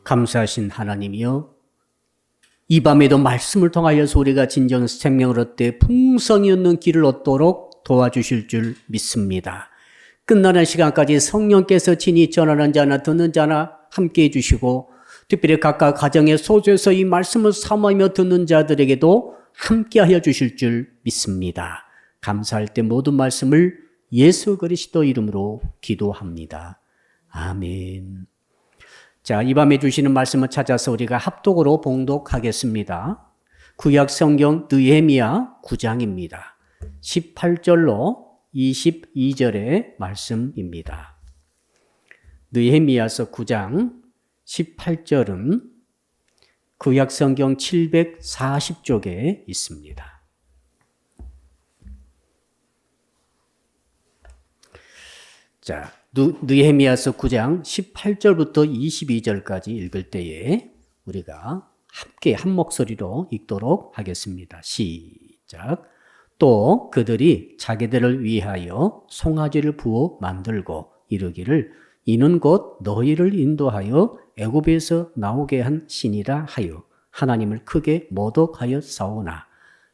감사하신 하나님이여, 이 밤에도 말씀을 통하여서 우리가 진정 생명을 얻되 풍성이 있는 길을 얻도록 도와주실 줄 믿습니다. 끝나는 시간까지 성령께서 친히 전하는 자나 듣는 자나 함께해 주시고, 특별히 각각 가정의 소수에서 이 말씀을 사모하며 듣는 자들에게도 함께하여 주실 줄 믿습니다. 감사할 때 모든 말씀을 예수 그리스도 이름으로 기도합니다. 아멘. 자, 이 밤에 주시는 말씀을 찾아서 우리가 합독으로 봉독하겠습니다. 구약 성경 느헤미야 9장입니다. 18절로 22절의 말씀입니다. 느헤미야서 9장 18절은 구약 성경 740쪽에 있습니다. 자, 느헤미야서 9장 18절부터 22절까지 읽을 때에 우리가 함께 한 목소리로 읽도록 하겠습니다. 시작. 또 그들이 자기들을 위하여 송아지를 부어 만들고 이르기를 이는 곧 너희를 인도하여 애굽에서 나오게 한 신이라 하여 하나님을 크게 모독하였사오나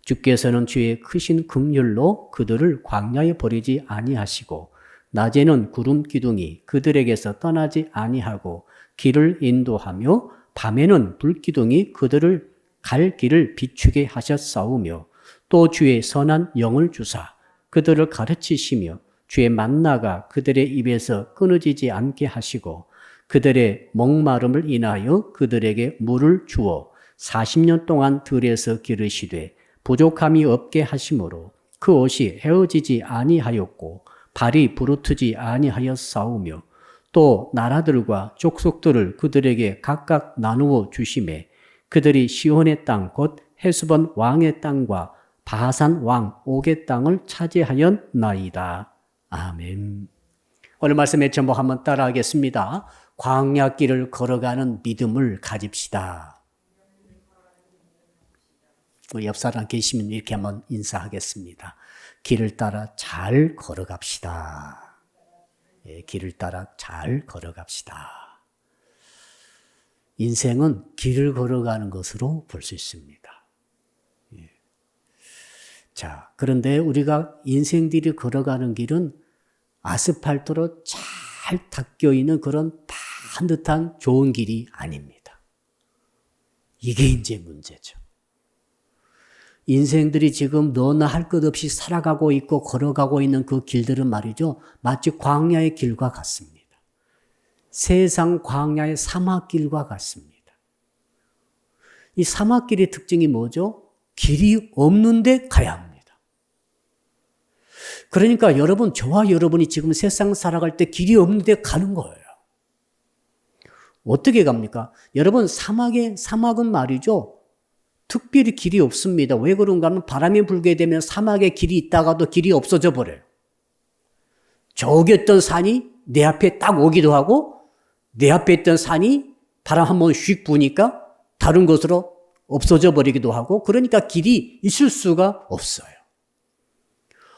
주께서는 주의 크신 긍휼로 그들을 광야에 버리지 아니하시고 낮에는 구름 기둥이 그들에게서 떠나지 아니하고 길을 인도하며 밤에는 불 기둥이 그들을 갈 길을 비추게 하셨사오며 또 주의 선한 영을 주사 그들을 가르치시며 주의 만나가 그들의 입에서 끊어지지 않게 하시고 그들의 목마름을 인하여 그들에게 물을 주어 40년 동안 들에서 기르시되 부족함이 없게 하심으로 그 옷이 헤어지지 아니하였고 발이 부르트지 아니하였사오며 또 나라들과 족속들을 그들에게 각각 나누어 주시매 그들이 시온의 땅 곧 헤스본 왕의 땅과 바산 왕 옥의 땅을 차지하였나이다. 아멘. 오늘 말씀의 제목 한번 따라하겠습니다. 광야길을 걸어가는 믿음을 가집시다. 우리 옆 사람 계시면 이렇게 한번 인사하겠습니다. 길을 따라 잘 걸어갑시다. 예, 길을 따라 잘 걸어갑시다. 인생은 길을 걸어가는 것으로 볼 수 있습니다. 예. 자, 그런데 우리가 인생들이 걸어가는 길은 아스팔트로 잘 닦여 있는 그런 반듯한 좋은 길이 아닙니다. 이게 이제 문제죠. 인생들이 지금 너나 할 것 없이 살아가고 있고 걸어가고 있는 그 길들은 말이죠. 마치 광야의 길과 같습니다. 세상 광야의 사막길과 같습니다. 이 사막길의 특징이 뭐죠? 길이 없는데 가야 합니다. 그러니까 여러분, 저와 여러분이 지금 세상 살아갈 때 길이 없는데 가는 거예요. 어떻게 갑니까? 여러분, 사막은 말이죠. 특별히 길이 없습니다. 왜 그런가 하면 바람이 불게 되면 사막에 길이 있다가도 길이 없어져 버려요. 저기 있던 산이 내 앞에 딱 오기도 하고 내 앞에 있던 산이 바람 한번 휙 부니까 다른 곳으로 없어져 버리기도 하고 그러니까 길이 있을 수가 없어요.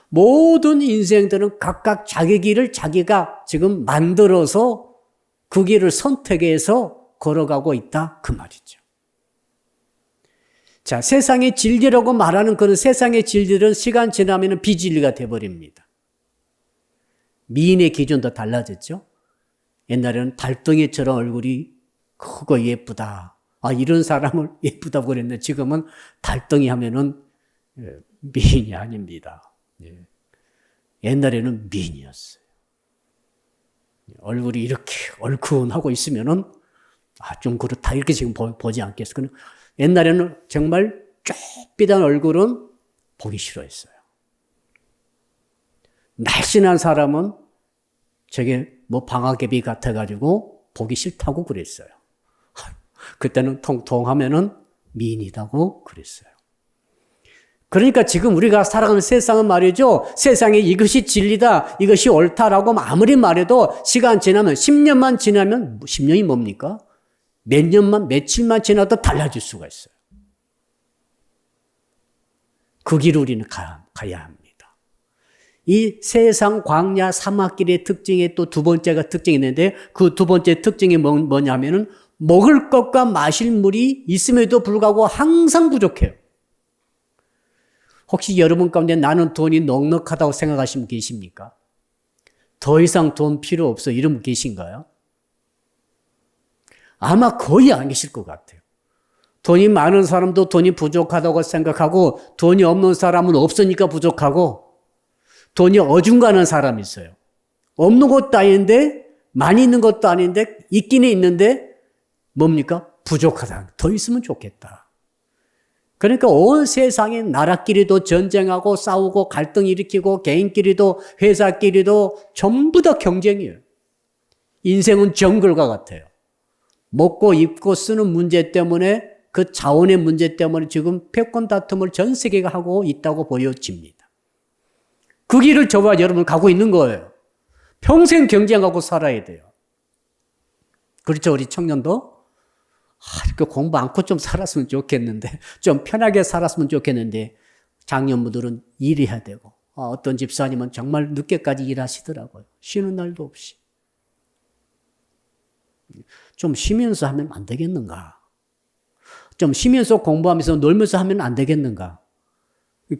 모든 인생들은 각각 자기 길을 자기가 지금 만들어서 그 길을 선택해서 걸어가고 있다 그 말이죠. 자, 세상의 진리라고 말하는 그런 세상의 진리들은 시간 지나면 비진리가 돼버립니다. 미인의 기준도 달라졌죠. 옛날에는 달덩이처럼 얼굴이 크고 예쁘다. 아, 이런 사람을 예쁘다고 그랬는데 지금은 달덩이 하면은 미인이 아닙니다. 옛날에는 미인이었어요. 얼굴이 이렇게 얼큰하고 있으면은 좀 그렇다 이렇게 지금 보지 않겠어요. 옛날에는 정말 쭈삣한 얼굴은 보기 싫어했어요. 날씬한 사람은 저게 뭐 방아개비 같아가지고 보기 싫다고 그랬어요. 그때는 통통하면은 미인이라고 그랬어요. 그러니까 지금 우리가 살아가는 세상은 말이죠. 세상에 이것이 진리다, 이것이 옳다라고 아무리 말해도 시간 지나면 10년만 지나면 10년이 뭡니까? 몇 년만, 며칠만 지나도 달라질 수가 있어요. 그 길을 우리는 가야 합니다. 이 세상 광야 사막길의 특징에 또 두 번째가 특징이 있는데 그 두 번째 특징이 뭐냐면은 먹을 것과 마실 물이 있음에도 불구하고 항상 부족해요. 혹시 여러분 가운데 나는 돈이 넉넉하다고 생각하시는 분 계십니까? 더 이상 돈 필요 없어 이런 분 계신가요? 아마 거의 안 계실 것 같아요. 돈이 많은 사람도 돈이 부족하다고 생각하고 돈이 없는 사람은 없으니까 부족하고 돈이 어중간한 사람이 있어요. 없는 것도 아닌데 많이 있는 것도 아닌데 있기는 있는데 뭡니까? 부족하다. 더 있으면 좋겠다. 그러니까 온 세상에 나라끼리도 전쟁하고 싸우고 갈등 일으키고 개인끼리도 회사끼리도 전부 다 경쟁이에요. 인생은 정글과 같아요. 먹고 입고 쓰는 문제 때문에 그 자원의 문제 때문에 지금 패권 다툼을 전 세계가 하고 있다고 보여집니다. 그 길을 저와 여러분 가고 있는 거예요. 평생 경쟁하고 살아야 돼요. 그렇죠, 우리 청년도? 이렇게 공부 않고 좀 살았으면 좋겠는데, 좀 편하게 살았으면 좋겠는데, 장년부들은 일해야 되고, 어떤 집사님은 정말 늦게까지 일하시더라고요. 쉬는 날도 없이. 좀 쉬면서 하면 안 되겠는가? 좀 쉬면서 공부하면서 놀면서 하면 안 되겠는가?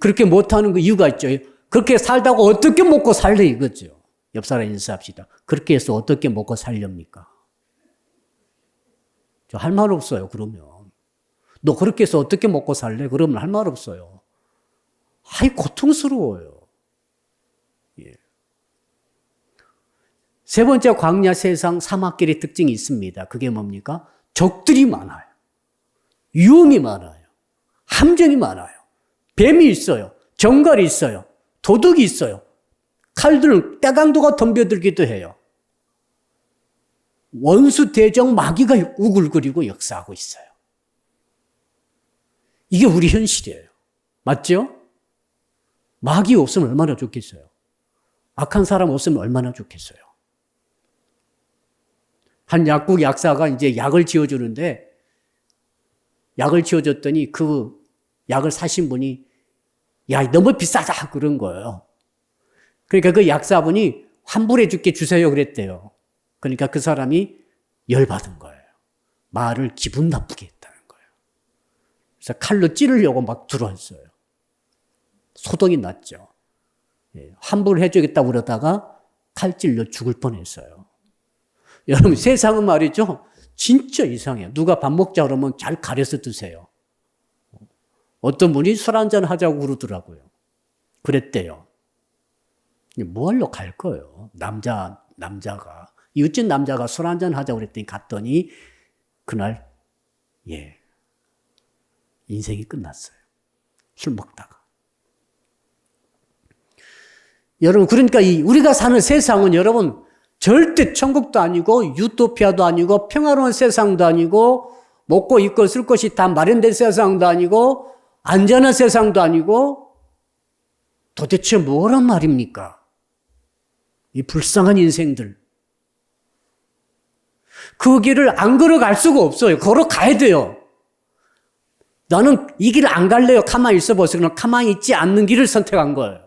그렇게 못하는 그 이유가 있죠. 그렇게 살다가 어떻게 먹고 살래 이거죠. 옆 사람 인사합시다. 그렇게 해서 어떻게 먹고 살렵니까? 저 할 말 없어요, 그러면. 너 그렇게 해서 어떻게 먹고 살래? 그러면 할 말 없어요. 고통스러워요. 예. 세 번째 광야 세상 사막길의 특징이 있습니다. 그게 뭡니까? 적들이 많아요. 위험이 많아요. 함정이 많아요. 뱀이 있어요. 정갈이 있어요. 도둑이 있어요. 칼들은 때강도가 덤벼들기도 해요. 원수 대적 마귀가 우글거리고 역사하고 있어요. 이게 우리 현실이에요. 맞죠? 마귀 없으면 얼마나 좋겠어요. 악한 사람 없으면 얼마나 좋겠어요. 한 약국 약사가 이제 약을 지어주는데 약을 지어줬더니 그 약을 사신 분이 야, 너무 비싸다 그런 거예요. 그러니까 그 약사분이 환불해 줄게 주세요 그랬대요. 그러니까 그 사람이 열받은 거예요. 말을 기분 나쁘게 했다는 거예요. 그래서 칼로 찌르려고 막 들어왔어요. 소동이 났죠. 환불해 주겠다고 그러다가 칼질로 죽을 뻔했어요. 여러분 세상은 말이죠. 진짜 이상해요. 누가 밥 먹자 그러면 잘 가려서 드세요. 어떤 분이 술 한잔 하자고 그러더라고요. 그랬대요. 뭐 하려고 갈 거예요. 남자가. 이웃집 남자가 술 한잔 하자고 그랬더니 갔더니 그날 인생이 끝났어요. 술 먹다가. 여러분 그러니까 우리가 사는 세상은 여러분 절대 천국도 아니고 유토피아도 아니고 평화로운 세상도 아니고 먹고 입고 쓸 것이 다 마련된 세상도 아니고 안전한 세상도 아니고 도대체 뭐란 말입니까? 이 불쌍한 인생들. 그 길을 안 걸어갈 수가 없어요. 걸어가야 돼요. 나는 이 길을 안 갈래요. 가만히 있어 보세요. 그럼 가만히 있지 않는 길을 선택한 거예요.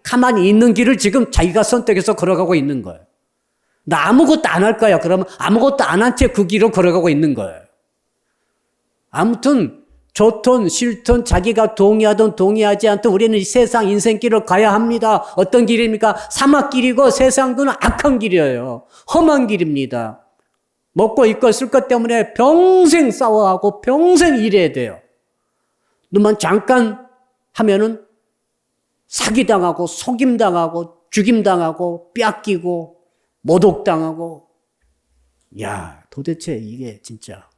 가만히 있는 길을 지금 자기가 선택해서 걸어가고 있는 거예요. 나 아무것도 안 할 거야. 그러면 아무것도 안 한 채 그 길을 걸어가고 있는 거예요. 아무튼 좋든 싫든 자기가 동의하든 동의하지 않든 우리는 이 세상 인생길을 가야 합니다. 어떤 길입니까? 사막길이고 세상은 악한 길이에요. 험한 길입니다. 먹고 입고 쓸 것 때문에 평생 싸워하고 평생 일해야 돼요. 너만 잠깐 하면은 사기당하고 속임당하고 죽임당하고 뺏기고 모독당하고 야 도대체 이게 진짜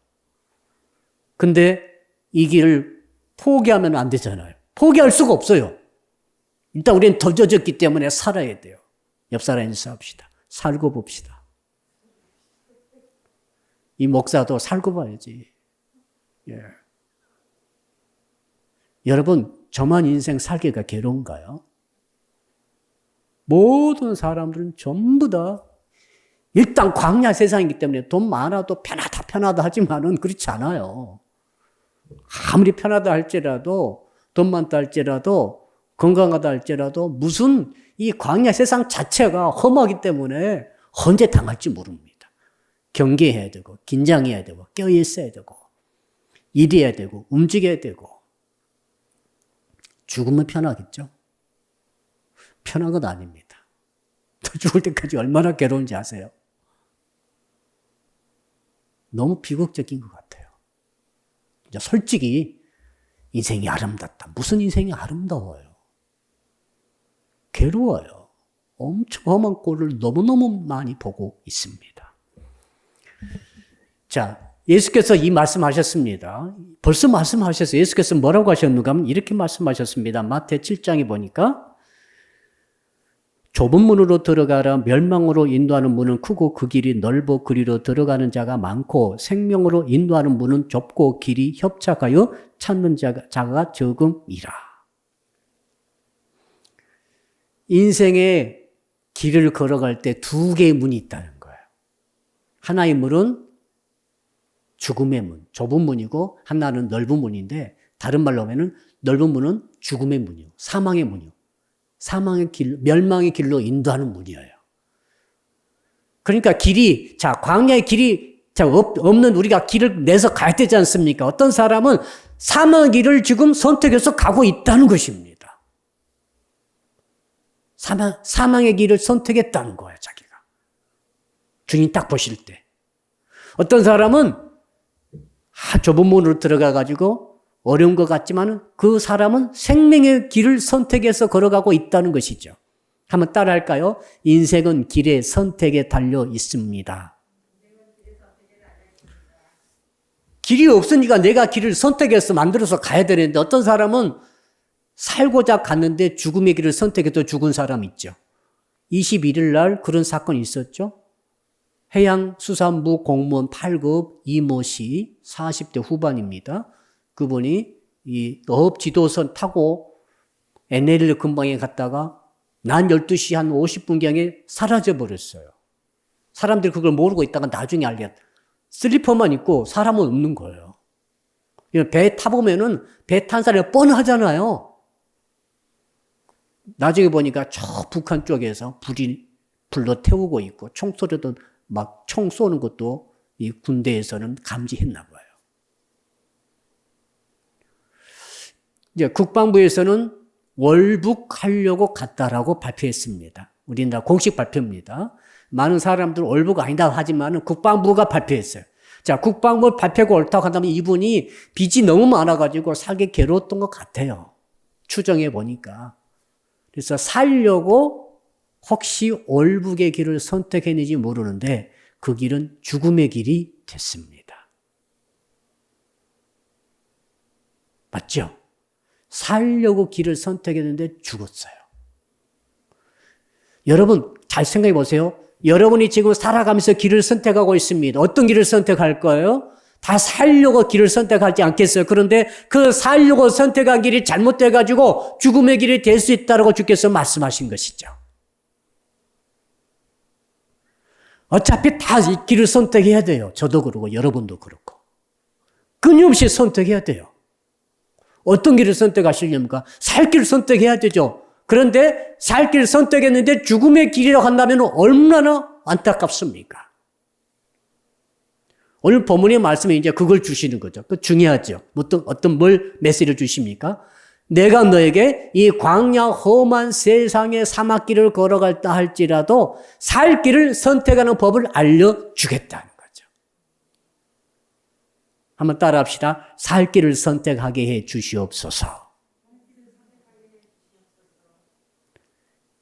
근데 이 길을 포기하면 안 되잖아요. 포기할 수가 없어요. 일단 우리는 더 젖었기 때문에 살아야 돼요. 옆 사람 인사합시다. 살고 봅시다. 이 목사도 살고 봐야지. 예. 여러분 저만 인생 살기가 괴로운가요? 모든 사람들은 전부 다 일단 광야 세상이기 때문에 돈 많아도 편하다 하지만은 그렇지 않아요. 아무리 편하다 할지라도 돈 많다 할지라도 건강하다 할지라도 무슨 이 광야 세상 자체가 험하기 때문에 언제 당할지 모릅니다. 경계해야 되고, 긴장해야 되고, 껴있어야 되고, 일해야 되고, 움직여야 되고. 죽으면 편하겠죠? 편한 건 아닙니다. 죽을 때까지 얼마나 괴로운지 아세요? 너무 비극적인 것 같아요. 솔직히 인생이 아름답다. 무슨 인생이 아름다워요? 괴로워요. 엄청 험한 꼴을 너무너무 많이 보고 있습니다. 자, 예수께서 이 말씀하셨습니다. 벌써 말씀하셨어요. 예수께서 뭐라고 하셨는가 하면 이렇게 말씀하셨습니다. 마태 7장에 보니까 좁은 문으로 들어가라. 멸망으로 인도하는 문은 크고 그 길이 넓어 그리로 들어가는 자가 많고 생명으로 인도하는 문은 좁고 길이 협착하여 찾는 자가 적음이라. 인생의 길을 걸어갈 때 두 개의 문이 있다는 거예요. 하나의 문은 죽음의 문, 좁은 문이고 하나는 넓은 문인데 다른 말로 하면 넓은 문은 죽음의 문이요. 사망의 문이요. 사망의 길, 멸망의 길로 인도하는 문이에요. 그러니까 길이, 자, 광야의 길이 없는 우리가 길을 내서 가야 되지 않습니까? 어떤 사람은 사망의 길을 지금 선택해서 가고 있다는 것입니다. 사망의 길을 선택했다는 거예요, 자기가. 주님 딱 보실 때. 어떤 사람은 좁은 문으로 들어가가지고 어려운 것 같지만 그 사람은 생명의 길을 선택해서 걸어가고 있다는 것이죠. 한번 따라 할까요? 인생은 길의 선택에 달려 있습니다. 길이 없으니까 내가 길을 선택해서 만들어서 가야 되는데 어떤 사람은 살고자 갔는데 죽음의 길을 선택해서 죽은 사람 있죠. 21일 날 그런 사건이 있었죠. 해양수산부 공무원 8급 이모 씨 40대 후반입니다. 그분이 이 어업 지도선 타고 NL 근방에 갔다가 난 12시 한 50분경에 사라져 버렸어요. 사람들이 그걸 모르고 있다가 나중에 알게 슬리퍼만 입고 사람은 없는 거예요. 배 타보면은 배 탄 사람이 뻔하잖아요. 나중에 보니까 저 북한 쪽에서 불로 태우고 있고 총소리도 막 총 쏘는 것도 이 군대에서는 감지했나 봐요. 이제 국방부에서는 월북하려고 갔다라고 발표했습니다. 우리나라 공식 발표입니다. 많은 사람들은 월북 아니다 하지만 국방부가 발표했어요. 자, 국방부 발표가 옳다고 한다면 이분이 빚이 너무 많아가지고 살기 괴로웠던 것 같아요. 추정해 보니까. 그래서 살려고 혹시 월북의 길을 선택했는지 모르는데 그 길은 죽음의 길이 됐습니다. 맞죠? 살려고 길을 선택했는데 죽었어요. 여러분 잘 생각해 보세요. 여러분이 지금 살아가면서 길을 선택하고 있습니다. 어떤 길을 선택할 거예요? 다 살려고 길을 선택하지 않겠어요? 그런데 그 살려고 선택한 길이 잘못돼가지고 죽음의 길이 될 수 있다고 주께서 말씀하신 것이죠. 어차피 다 이 길을 선택해야 돼요. 저도 그러고 여러분도 그렇고. 끊임없이 선택해야 돼요. 어떤 길을 선택하시렵니까? 살 길을 선택해야 되죠. 그런데 살 길을 선택했는데 죽음의 길이라고 한다면 얼마나 안타깝습니까? 오늘 본문의 말씀에 이제 그걸 주시는 거죠. 그 중요하죠. 어떤 뭘 메시지를 주십니까? 내가 너에게 이 광야 험한 세상의 사막길을 걸어갈다 할지라도 살 길을 선택하는 법을 알려주겠다는 거죠. 한번 따라합시다. 살 길을 선택하게 해 주시옵소서.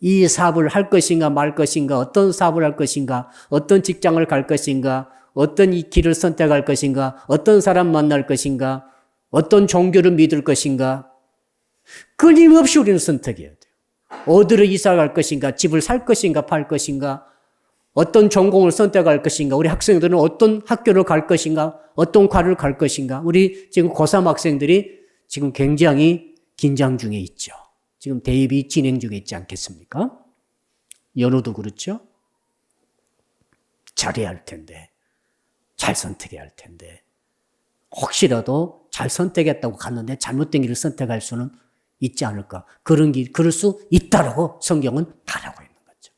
이 사업을 할 것인가 말 것인가, 어떤 사업을 할 것인가, 어떤 직장을 갈 것인가, 어떤 이 길을 선택할 것인가, 어떤 사람 만날 것인가, 어떤 종교를 믿을 것인가, 끊임없이 우리는 선택해야 돼요. 어디로 이사 갈 것인가, 집을 살 것인가, 팔 것인가, 어떤 전공을 선택할 것인가, 우리 학생들은 어떤 학교를 갈 것인가, 어떤 과를 갈 것인가. 우리 지금 고3 학생들이 지금 굉장히 긴장 중에 있죠. 지금 대입이 진행 중에 있지 않겠습니까? 연호도 그렇죠? 잘해야 할 텐데, 잘 선택해야 할 텐데, 혹시라도 잘 선택했다고 갔는데 잘못된 길을 선택할 수는 있지 않을까. 그럴 수 있다라고 성경은 말하고 있는 거죠.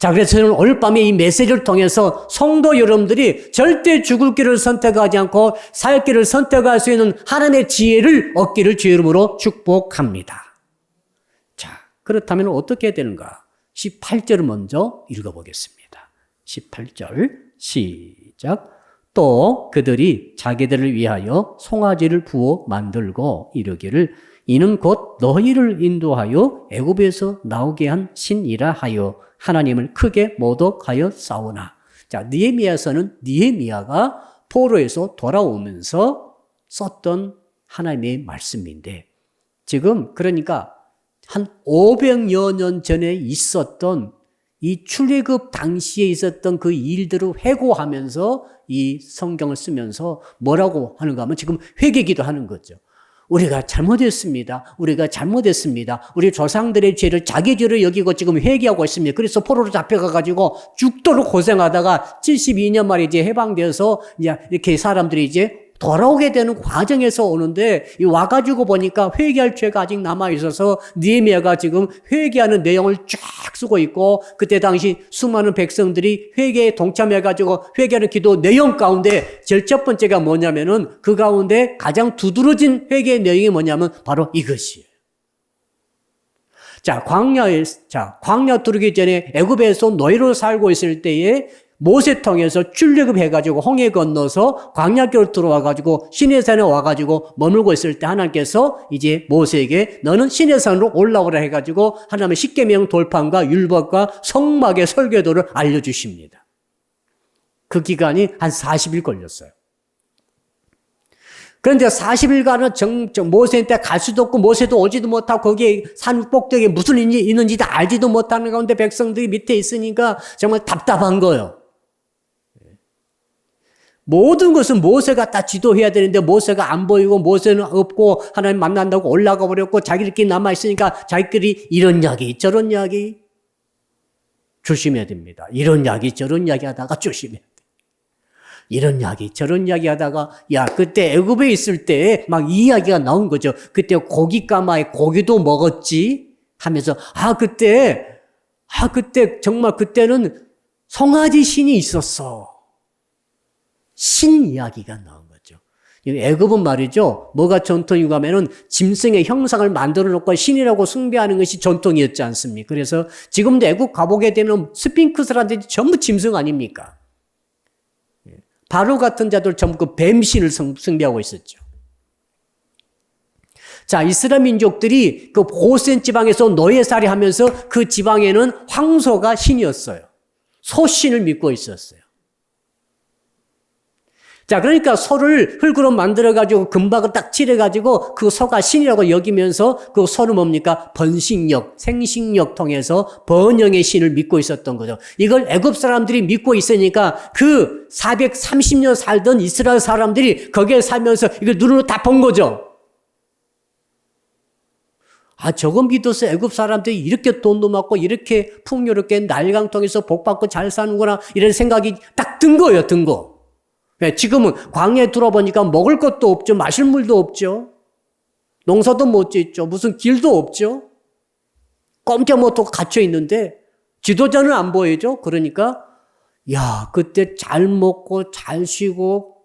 자, 그래서 저는 오늘 밤에 이 메시지를 통해서 성도 여러분들이 절대 죽을 길을 선택하지 않고 살 길을 선택할 수 있는 하나님의 지혜를 얻기를 주의 이름으로 축복합니다. 자, 그렇다면 어떻게 해야 되는가? 18절을 먼저 읽어보겠습니다. 18절 시작. 또 그들이 자기들을 위하여 송아지를 부어 만들고 이르기를 이는 곧 너희를 인도하여 애굽에서 나오게 한 신이라 하여 하나님을 크게 모독하여 싸우나. 자, 느헤미야서는 느헤미야가 포로에서 돌아오면서 썼던 하나님의 말씀인데 지금 그러니까 한 500여 년 전에 있었던 이 출애굽 당시에 있었던 그 일들을 회고하면서 이 성경을 쓰면서 뭐라고 하는가 하면 지금 회개기도 하는 거죠. 우리가 잘못했습니다. 우리가 잘못했습니다. 우리 조상들의 죄를 자기 죄를 여기고 지금 회개하고 있습니다. 그래서 포로로 잡혀가가지고 죽도록 고생하다가 72년 만에 이제 해방되어서 이제 이렇게 사람들이 이제 돌아오게 되는 과정에서 오는데 이 와가지고 보니까 회개할 죄가 아직 남아있어서 느헤미야가 지금 회개하는 내용을 쫙 쓰고 있고 그때 당시 수많은 백성들이 회개에 동참해가지고 회개하는 기도 내용 가운데 제일 첫 번째가 뭐냐면은 그 가운데 가장 두드러진 회개의 내용이 뭐냐면 바로 이것이에요. 자, 광야 들어오기 전에 애굽에서 노예로 살고 있을 때에 모세 통해서 출애굽해가지고 홍해 건너서 광야길로 들어와가지고 시내산에 와가지고 머물고 있을 때 하나님께서 이제 모세에게 너는 시내산으로 올라오라 해가지고 하나님의 십계명 돌판과 율법과 성막의 설계도를 알려주십니다. 그 기간이 한 40일 걸렸어요. 그런데 40일간은 모세한테 갈 수도 없고 모세도 오지도 못하고 거기에 산 꼭대기에 무슨 일이 있는지 다 알지도 못하는 가운데 백성들이 밑에 있으니까 정말 답답한 거예요. 모든 것은 모세가 다 지도해야 되는데 모세가 안 보이고 모세는 없고 하나님 만난다고 올라가 버렸고 자기들끼리 남아있으니까 자기들이 이런 이야기 저런 이야기 조심해야 됩니다. 이런 이야기 저런 이야기 하다가 조심해야 돼요. 이런 이야기 저런 이야기 하다가 야 그때 애굽에 있을 때 막 이 이야기가 나온 거죠. 그때 고기 까마에 고기도 먹었지 하면서 그때 정말 그때는 송아지 신이 있었어. 신 이야기가 나온 거죠. 애굽은 말이죠. 뭐가 전통이고 하면은 짐승의 형상을 만들어 놓고 신이라고 숭배하는 것이 전통이었지 않습니까? 그래서 지금도 애굽 가보게 되면 스핑크스라든지 전부 짐승 아닙니까? 바로 같은 자들 전부 그 뱀신을 숭배하고 있었죠. 자, 이스라엘 민족들이 그 고센 지방에서 노예살이 하면서 그 지방에는 황소가 신이었어요. 소신을 믿고 있었어요. 자, 그러니까 소를 흙으로 만들어가지고 금박을 딱 칠해가지고 그 소가 신이라고 여기면서 그 소는 뭡니까? 번식력, 생식력 통해서 번영의 신을 믿고 있었던 거죠. 이걸 애굽 사람들이 믿고 있으니까 그 430년 살던 이스라엘 사람들이 거기에 살면서 이걸 눈으로 다 본 거죠. 저거 믿어서 애굽 사람들이 이렇게 돈도 많고 이렇게 풍요롭게 날강 통해서 복 받고 잘 사는구나 이런 생각이 딱 든 거예요, 든 거. 지금은 광야에 들어보니까 먹을 것도 없죠. 마실 물도 없죠. 농사도 못 짓죠. 무슨 길도 없죠. 꼼짝 못하고 갇혀 있는데 지도자는 안 보이죠. 그러니까 그때 잘 먹고 잘 쉬고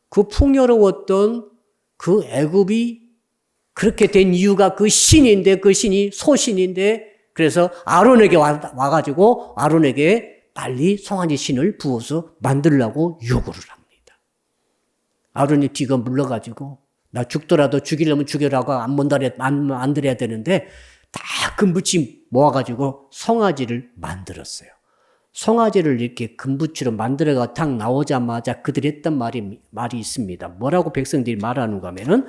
그 풍요로웠던 그 애굽이 그렇게 된 이유가 그 신인데 그 신이 소신인데 그래서 아론에게 와가지고 아론에게 빨리 송아지 신을 부어서 만들라고 요구를 합니다. 아론이 뒤가 물러가지고 나 죽더라도 죽이려면 죽여라고 안 드려야 되는데 다 금붙이 모아가지고 송아지를 만들었어요. 송아지를 이렇게 금붙이로 만들어가 탁 나오자마자 그들이 했던 말이 있습니다. 뭐라고 백성들이 말하는가 하면은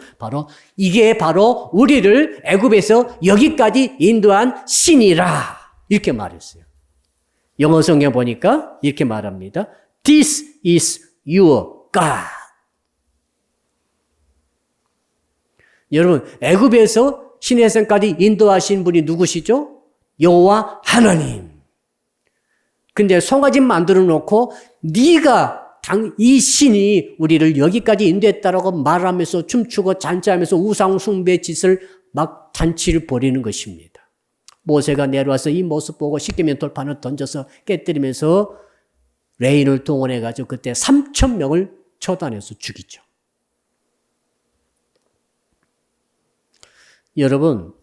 이게 바로 우리를 애굽에서 여기까지 인도한 신이라 이렇게 말했어요. 영어 성경 보니까 이렇게 말합니다. This is your God. 여러분, 애굽에서 시내산까지 인도하신 분이 누구시죠? 여호와 하나님. 근데 송아지 만들어 놓고 이 신이 우리를 여기까지 인도했다라고 말하면서 춤추고 잔치하면서 우상 숭배 짓을 막 잔치를 벌이는 것입니다. 모세가 내려와서 이 모습 보고 십계명 돌판을 던져서 깨뜨리면서 레인을 동원해가지고 그때 3,000명을 처단해서 죽이죠. 여러분,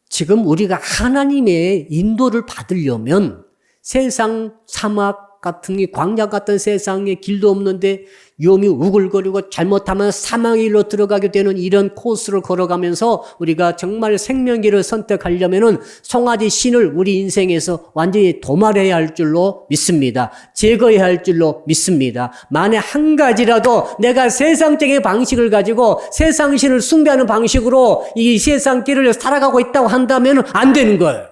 지금 우리가 하나님의 인도를 받으려면 세상 사막 같은 이 광야 같은 세상에 길도 없는데 위험이 우글거리고 잘못하면 사망의 길로 들어가게 되는 이런 코스를 걸어가면서 우리가 정말 생명길을 선택하려면은 송아지 신을 우리 인생에서 완전히 도말해야 할 줄로 믿습니다. 제거해야 할 줄로 믿습니다. 만약 한 가지라도 내가 세상적인 방식을 가지고 세상 신을 숭배하는 방식으로 이 세상 길을 살아가고 있다고 한다면 안 되는 거예요.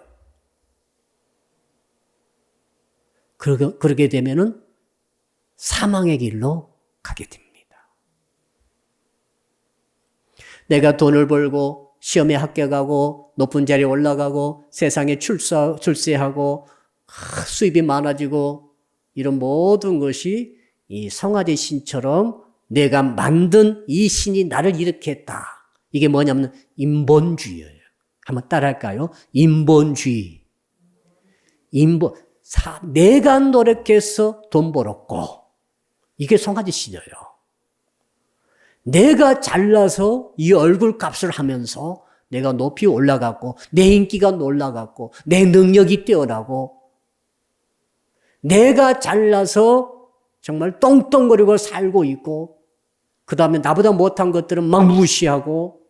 그러게 되면은 사망의 길로 가게 됩니다. 내가 돈을 벌고 시험에 합격하고 높은 자리에 올라가고 세상에 출세하고 수입이 많아지고 이런 모든 것이 이 송아지 신처럼 내가 만든 이 신이 나를 이렇게 했다. 이게 뭐냐면 인본주의예요. 한번 따라할까요? 인본주의. 내가 노력해서 돈 벌었고 이게 송아지 신이에요. 내가 잘나서 이 얼굴 값을 하면서 내가 높이 올라갔고 내 인기가 올라갔고 내 능력이 뛰어나고 내가 잘나서 정말 똥똥거리고 살고 있고 그 다음에 나보다 못한 것들은 막 무시하고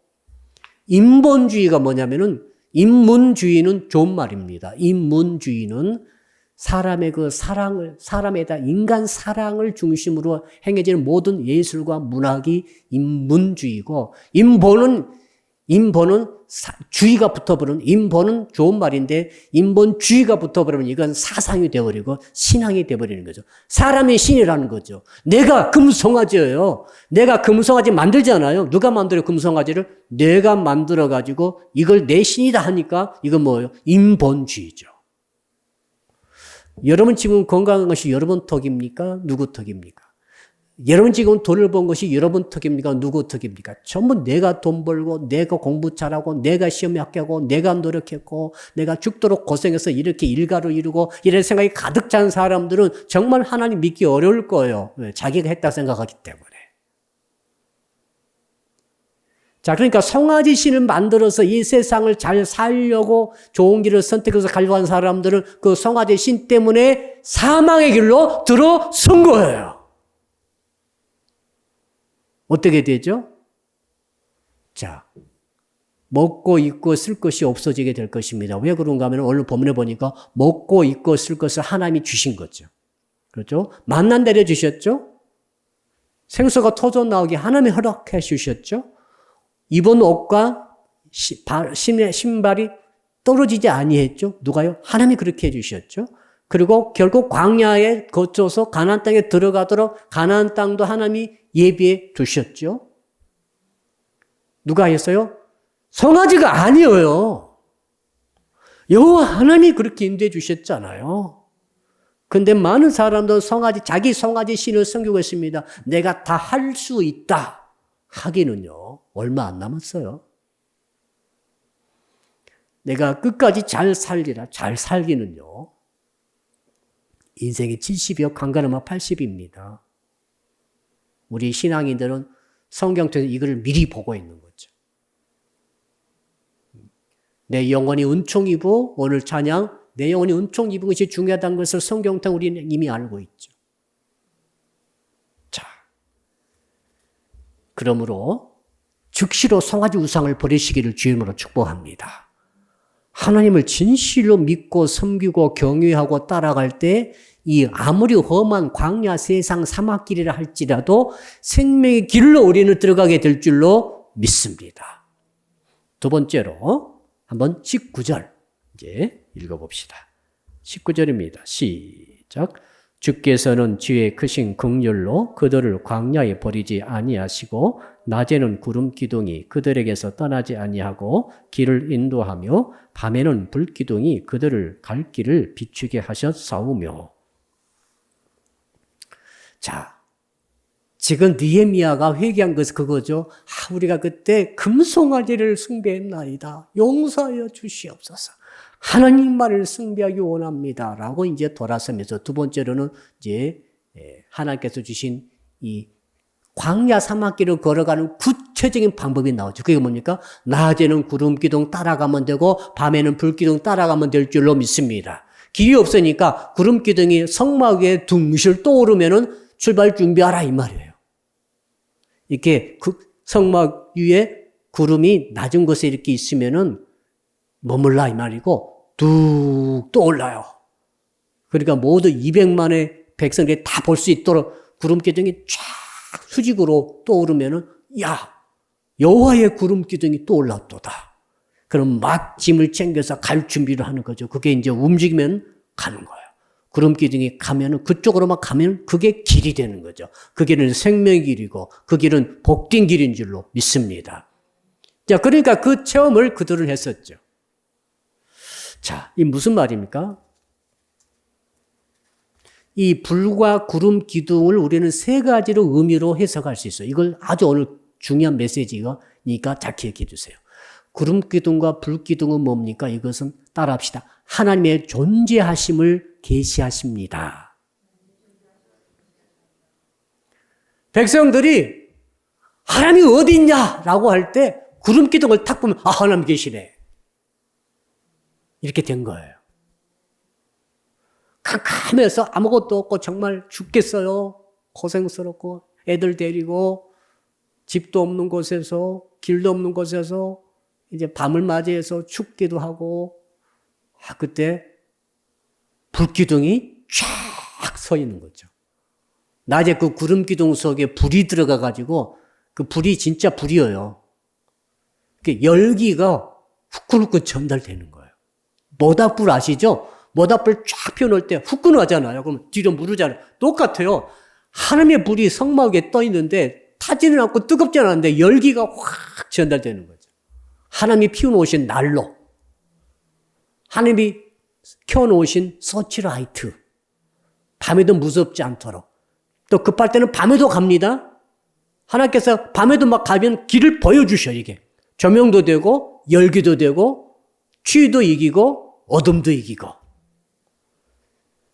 인본주의가 뭐냐면은 인문주의는 좋은 말입니다. 인문주의는 사람의 그 사람에다 인간 사랑을 중심으로 행해지는 모든 예술과 문학이 인문주의고, 인본은 주의가 붙어버리는, 인본은 좋은 말인데, 인본주의가 붙어버리면 이건 사상이 되어버리고, 신앙이 되어버리는 거죠. 사람의 신이라는 거죠. 내가 금송아지예요. 내가 금송아지 만들잖아요. 누가 만들어요, 금송아지를? 내가 만들어가지고, 이걸 내 신이다 하니까, 이건 뭐예요? 인본주의죠. 여러분 지금 건강한 것이 여러분 덕입니까? 누구 덕입니까? 여러분 지금 돈을 번 것이 여러분 덕입니까? 누구 덕입니까? 전부 내가 돈 벌고 내가 공부 잘하고 내가 시험에 합격하고 내가 노력했고 내가 죽도록 고생해서 이렇게 일가를 이루고 이런 생각이 가득 찬 사람들은 정말 하나님 믿기 어려울 거예요. 왜? 자기가 했다 생각하기 때문에. 자, 그러니까 송아지 신을 만들어서 이 세상을 잘 살려고 좋은 길을 선택해서 가려고 한 사람들은 그 송아지 신 때문에 사망의 길로 들어선 거예요. 어떻게 되죠? 자, 먹고 입고 쓸 것이 없어지게 될 것입니다. 왜 그런가 하면 오늘 본문에 보니까 먹고 입고 쓸 것을 하나님이 주신 거죠. 그렇죠? 만난 내려 주셨죠? 생수가 터져 나오게 하나님이 허락해 주셨죠? 입은 옷과 신발이 떨어지지 아니했죠. 누가요? 하나님이 그렇게 해주셨죠. 그리고 결국 광야에 거쳐서 가나안 땅에 들어가도록 가나안 땅도 하나님이 예비해 두셨죠. 누가 했어요? 송아지가 아니에요. 여호와 하나님이 그렇게 인도해 주셨잖아요. 근데 많은 사람들은 자기 송아지 신을 섬기고 있습니다. 내가 다 할 수 있다. 하기는요, 얼마 안 남았어요. 내가 끝까지 잘 살리라, 잘 살기는요, 인생이 70이요, 강간하면 80입니다. 우리 신앙인들은 성경 통해서 이걸 미리 보고 있는 거죠. 내 영혼이 은총 입어, 오늘 찬양, 내 영혼이 은총 입은 것이 중요하다는 것을 성경 통해 우리는 이미 알고 있죠. 그러므로 즉시로 송아지 우상을 버리시기를 주님으로 축복합니다. 하나님을 진실로 믿고 섬기고 경외하고 따라갈 때 이 아무리 험한 광야 세상 사막길이라 할지라도 생명의 길로 우리는 들어가게 될 줄로 믿습니다. 두 번째로 한번 19절 이제 읽어봅시다. 19절입니다. 시작. 주께서는 지혜 크신 긍휼로 그들을 광야에 버리지 아니하시고 낮에는 구름 기둥이 그들에게서 떠나지 아니하고 길을 인도하며 밤에는 불 기둥이 그들을 갈 길을 비추게 하셨사오며. 자, 지금 느헤미야가 회개한 것은 그거죠. 우리가 그때 금송아지를 숭배했나이다. 용서하여 주시옵소서. 하나님만을 숭배하기 원합니다. 라고 이제 돌아서면서 두 번째로는 이제 하나님께서 주신 이 광야 사막길을 걸어가는 구체적인 방법이 나오죠. 그게 뭡니까? 낮에는 구름 기둥 따라가면 되고 밤에는 불 기둥 따라가면 될 줄로 믿습니다. 길이 없으니까 구름 기둥이 성막 위에 둥실 떠오르면은 출발 준비하라 이 말이에요. 이렇게 성막 위에 구름이 낮은 곳에 이렇게 있으면은 머물라 이 말이고 뚝 떠올라요. 그러니까 모두 200만의 백성들이 다 볼 수 있도록 구름 기둥이 쫙 수직으로 떠오르면은 야 여호와의 구름 기둥이 떠올랐도다. 그럼 막 짐을 챙겨서 갈 준비를 하는 거죠. 그게 이제 움직이면 가는 거예요. 구름 기둥이 가면은 그쪽으로만 가면 그게 길이 되는 거죠. 그 길은 생명의 길이고 그 길은 복된 길인 줄로 믿습니다. 자, 그러니까 그 체험을 그들은 했었죠. 자, 이 무슨 말입니까? 이 불과 구름 기둥을 우리는 세 가지로 의미로 해석할 수 있어요. 이걸 아주 오늘 중요한 메시지니까 잘 기억해 주세요. 구름 기둥과 불 기둥은 뭡니까? 이것은 따라합시다. 하나님의 존재하심을 계시하십니다. 백성들이 하나님이 어디 있냐라고 할 때 구름 기둥을 탁 보면 아 하나님 계시네. 이렇게 된 거예요. 캄캄해서 아무것도 없고 정말 죽겠어요. 고생스럽고 애들 데리고 집도 없는 곳에서 길도 없는 곳에서 이제 밤을 맞이해서 춥기도 하고 그때 불기둥이 쫙 서 있는 거죠. 낮에 그 구름 기둥 속에 불이 들어가 가지고 그 불이 진짜 불이에요. 열기가 후끈후끈 전달되는 거예요. 모닥불 아시죠? 모닥불 쫙 피워놓을 때 후끈하잖아요. 그럼 뒤로 무르잖아요. 똑같아요. 하나님의 불이 성막 위에 떠 있는데 타지는 않고 뜨겁지 않은데 열기가 확 전달되는 거죠. 하나님이 피워놓으신 난로, 하나님이 켜놓으신 서치라이트, 밤에도 무섭지 않도록. 또 급할 때는 밤에도 갑니다. 하나님께서 밤에도 막 가면 길을 보여주셔, 이게. 조명도 되고, 열기도 되고, 추위도 이기고, 어둠도 이기고.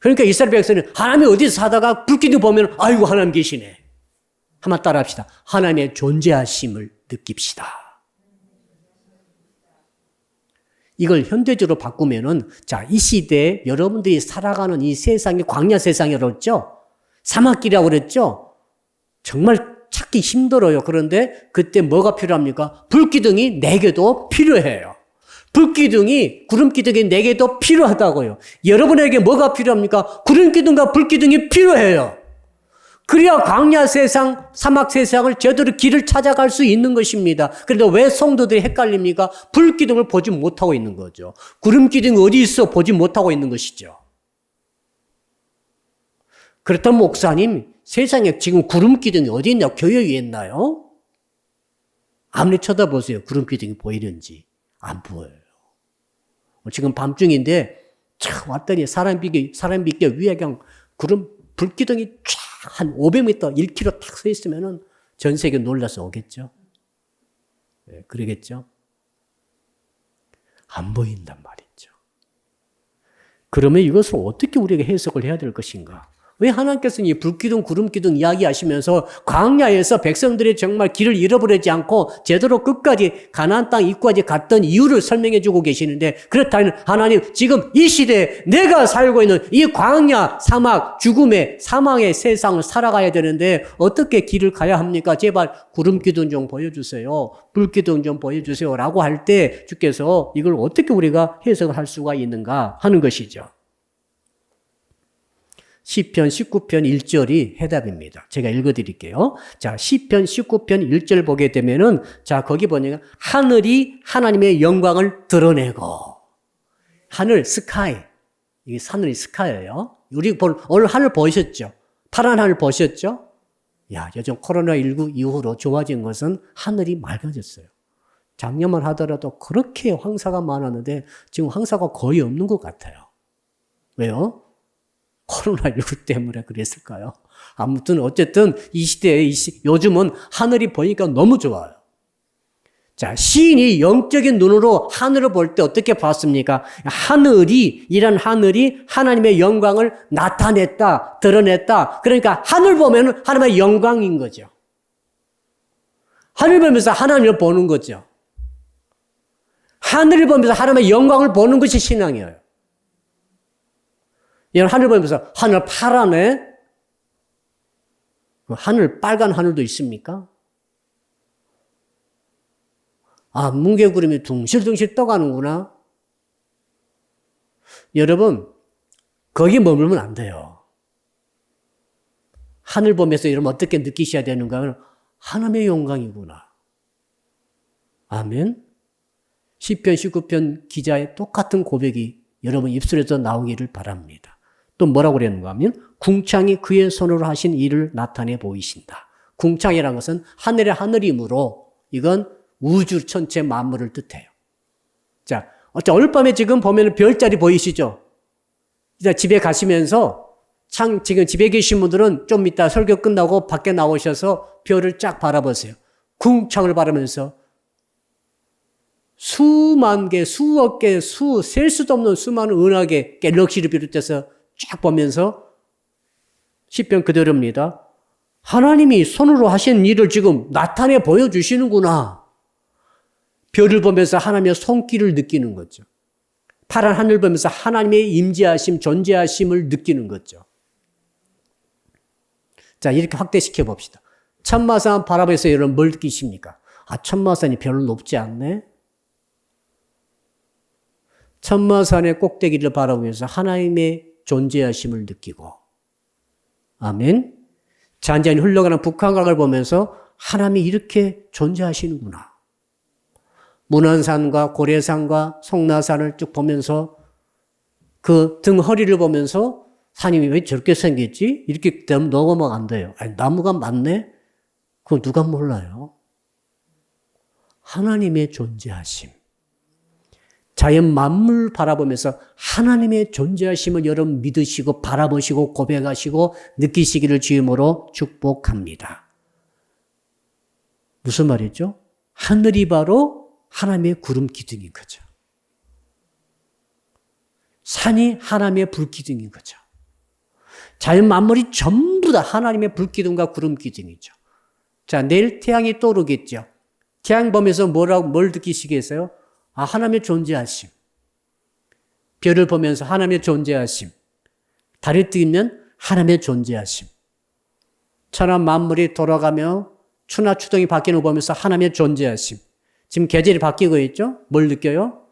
그러니까 이스라엘 백성은 하나님이 어디서 사다가 불기둥 보면 아이고 하나님 계시네. 한번 따라 합시다. 하나님의 존재하심을 느낍시다. 이걸 현대적으로 바꾸면은 자, 이 시대에 여러분들이 살아가는 이 세상이 광야 세상이라고 그랬죠? 사막길이라고 그랬죠? 정말 찾기 힘들어요. 그런데 그때 뭐가 필요합니까? 불기둥이 4개도 필요해요. 불기둥이, 구름기둥이 4개도 필요하다고요. 여러분에게 뭐가 필요합니까? 구름기둥과 불기둥이 필요해요. 그래야 광야 세상, 사막 세상을 제대로 길을 찾아갈 수 있는 것입니다. 그런데 왜 성도들이 헷갈립니까? 불기둥을 보지 못하고 있는 거죠. 구름기둥이 어디 있어? 보지 못하고 있는 것이죠. 그렇다면 목사님, 세상에 지금 구름기둥이 어디 있냐? 교회 위에 있나요? 아무리 쳐다보세요. 구름기둥이 보이는지. 안 보여요. 지금 밤중인데 촥 왔더니 사람 믿게 위에 그냥 구름 불기둥이 쫙 한 500m, 1km 탁 서 있으면은 전 세계 놀라서 오겠죠. 네, 그러겠죠. 안 보인단 말이죠. 그러면 이것을 어떻게 우리가 해석을 해야 될 것인가? 왜 하나님께서는 이 불기둥, 구름기둥 이야기하시면서 광야에서 백성들이 정말 길을 잃어버리지 않고 제대로 끝까지 가나안 땅 입구까지 갔던 이유를 설명해 주고 계시는데 그렇다면 하나님 지금 이 시대에 내가 살고 있는 이 광야, 사막, 죽음의 사망의 세상을 살아가야 되는데 어떻게 길을 가야 합니까? 제발 구름기둥 좀 보여주세요. 불기둥 좀 보여주세요. 라고 할 때 주께서 이걸 어떻게 우리가 해석을 할 수가 있는가 하는 것이죠. 시편 19편 1절이 해답입니다. 제가 읽어드릴게요. 자, 시편 19편 1절 보게 되면은, 자, 거기 보니까, 하늘이 하나님의 영광을 드러내고, 하늘, 스카이. 이게 하늘이 스카이예요. 우리 오늘 하늘 보셨죠? 파란 하늘 보셨죠? 야, 요즘 코로나19 이후로 좋아진 것은 하늘이 맑아졌어요. 작년만 하더라도 그렇게 황사가 많았는데, 지금 황사가 거의 없는 것 같아요. 왜요? 코로나19 때문에 그랬을까요? 아무튼 어쨌든 이 시대에 요즘은 하늘이 보니까 너무 좋아요. 자, 시인이 영적인 눈으로 하늘을 볼 때 어떻게 봤습니까? 이런 하늘이 하나님의 영광을 나타냈다, 드러냈다. 그러니까 하늘 보면 하나님의 영광인 거죠. 하늘 보면서 하나님을 보는 거죠. 하늘을 보면서 하나님의 영광을 보는 것이 신앙이에요. 여러분, 하늘 보면서 하늘 파라네? 하늘, 빨간 하늘도 있습니까? 아, 뭉게구름이 둥실둥실 떠가는구나. 여러분, 거기 머물면 안 돼요. 하늘 보면서 여러분 어떻게 느끼셔야 되는가 하면 하나님의 영광이구나. 아멘. 시편 19편 기자의 똑같은 고백이 여러분 입술에서 나오기를 바랍니다. 또 뭐라고 그랬는가 하면 궁창이 그의 손으로 하신 일을 나타내 보이신다. 궁창이라는 것은 하늘의 하늘이므로 이건 우주 전체 만물을 뜻해요. 자, 오늘 밤에 지금 보면 별자리 보이시죠? 이제 집에 가시면서 지금 집에 계신 분들은 좀 이따 설교 끝나고 밖에 나오셔서 별을 쫙 바라보세요. 궁창을 바라면서 수만 개, 수억 개, 셀 수도 없는 수많은 은하계, 갤럭시를 비롯해서 쫙 보면서 시편 그대로입니다. 하나님이 손으로 하신 일을 지금 나타내 보여주시는구나. 별을 보면서 하나님의 손길을 느끼는 거죠. 파란 하늘 보면서 하나님의 임재하심, 존재하심을 느끼는 거죠. 자, 이렇게 확대시켜 봅시다. 천마산 바라보면서 여러분 뭘 느끼십니까? 아, 천마산이 별로 높지 않네? 천마산의 꼭대기를 바라보면서 하나님의 존재하심을 느끼고, 아멘. 잔잔히 흘러가는 북한강을 보면서 하나님이 이렇게 존재하시는구나. 문안산과 고래산과 송나산을 쭉 보면서 그 등 허리를 보면서 산이 왜 저렇게 생겼지? 이렇게 되면 넘어가면 안 돼요. 아니, 나무가 많네? 그거 누가 몰라요? 하나님의 존재하심. 자연 만물 바라보면서 하나님의 존재하심을 여러분 믿으시고 바라보시고 고백하시고 느끼시기를 주임으로 축복합니다. 무슨 말이죠? 하늘이 바로 하나님의 구름 기둥인 거죠. 산이 하나님의 불 기둥인 거죠. 자연 만물이 전부 다 하나님의 불 기둥과 구름 기둥이죠. 자, 내일 태양이 떠오르겠죠. 태양 보면서 뭘 느끼시겠어요? 아, 하나님의 존재하심. 별을 보면서 하나님의 존재하심. 달이 뜨면 하나님의 존재하심. 천하 만물이 돌아가며 추나 추동이 바뀌는 걸 보면서 하나님의 존재하심. 지금 계절이 바뀌고 있죠? 뭘 느껴요?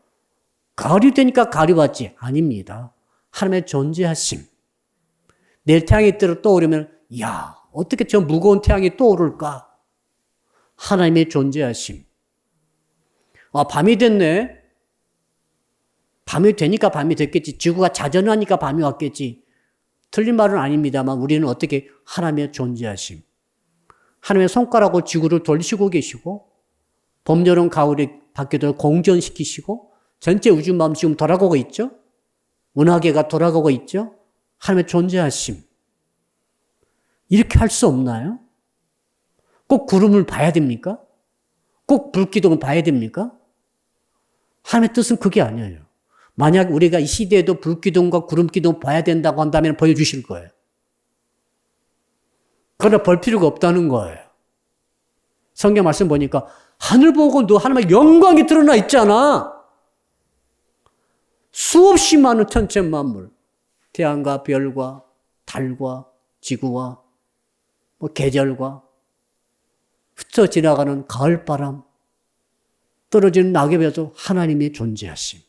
가을이 되니까 가을이 왔지. 아닙니다. 하나님의 존재하심. 내일 태양이 떠오르면 이야, 어떻게 저 무거운 태양이 떠오를까? 하나님의 존재하심. 아, 밤이 됐네. 밤이 되니까 밤이 됐겠지. 지구가 자전하니까 밤이 왔겠지. 틀린 말은 아닙니다만 우리는 어떻게 하나님의 존재하심. 하나님의 손가락으로 지구를 돌리시고 계시고 봄, 여름, 가을이 바뀌도록 공전시키시고 전체 우주마음 지금 돌아가고 있죠. 은하계가 돌아가고 있죠. 하나님의 존재하심. 이렇게 할 수 없나요? 꼭 구름을 봐야 됩니까? 꼭 불기둥을 봐야 됩니까? 하나님의 뜻은 그게 아니에요. 만약 우리가 이 시대에도 불기둥과 구름기둥을 봐야 된다고 한다면 보여주실 거예요. 그러나 볼 필요가 없다는 거예요. 성경 말씀 보니까 하늘 보고 너 하나님의 영광이 드러나 있잖아. 수없이 많은 천체 만물, 태양과 별과 달과 지구와 계절과 흩어 지나가는 가을바람, 떨어지는 낙엽에도 하나님의 존재하심.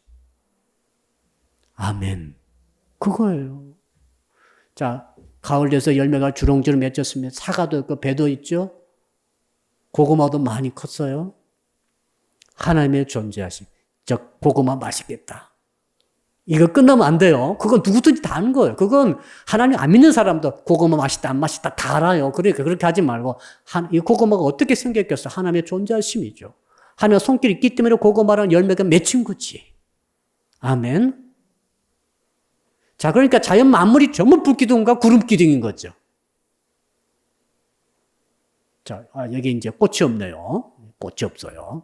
아멘. 그거예요. 자, 가을 돼서 열매가 주렁주렁 맺혔으면 사과도 있고 배도 있죠. 고구마도 많이 컸어요. 하나님의 존재하심. 저 고구마 맛있겠다. 이거 끝나면 안 돼요. 그건 누구든지 다 아는 거예요. 그건 하나님 안 믿는 사람도 고구마 맛있다 안 맛있다 다 알아요. 그러니까 그렇게 하지 말고 이 고구마가 어떻게 생겼겠어? 하나님의 존재하심이죠. 하나님의 손길이 있기 때문에 고구마랑 열매가 맺힌 거지. 아멘. 자, 그러니까 자연 만물이 전부 불기둥과 구름기둥인 거죠. 자, 여기 이제 꽃이 없네요. 꽃이 없어요.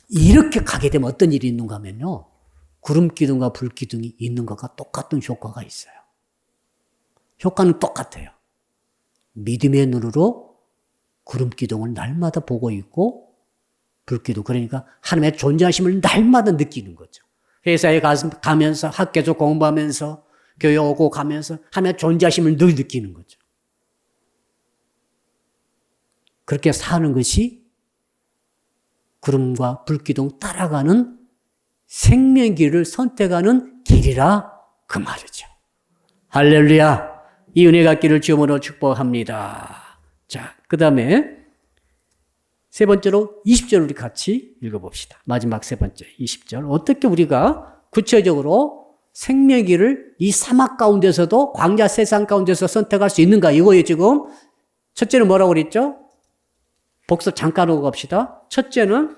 이렇게 가게 되면 어떤 일이 있는가 하면요. 구름 기둥과 불 기둥이 있는 것과 똑같은 효과가 있어요. 효과는 똑같아요. 믿음의 눈으로 구름 기둥을 날마다 보고 있고 불 기둥, 그러니까 하나님의 존재하심을 날마다 느끼는 거죠. 회사에 가면서 학교에서 공부하면서 교회 오고 가면서 하나님의 존재하심을 늘 느끼는 거죠. 그렇게 사는 것이 구름과 불기둥 따라가는 생명길을 선택하는 길이라 그 말이죠. 할렐루야. 이 은혜가 있기를 주님으로 축복합니다. 자, 그 다음에 세 번째로 20절 우리 같이 읽어봅시다. 마지막 세 번째 20절. 어떻게 우리가 구체적으로 생명길을 이 사막 가운데서도 광야 세상 가운데서 선택할 수 있는가 이거예요 지금. 첫째는 뭐라고 그랬죠? 복습 잠깐 하고 갑시다. 첫째는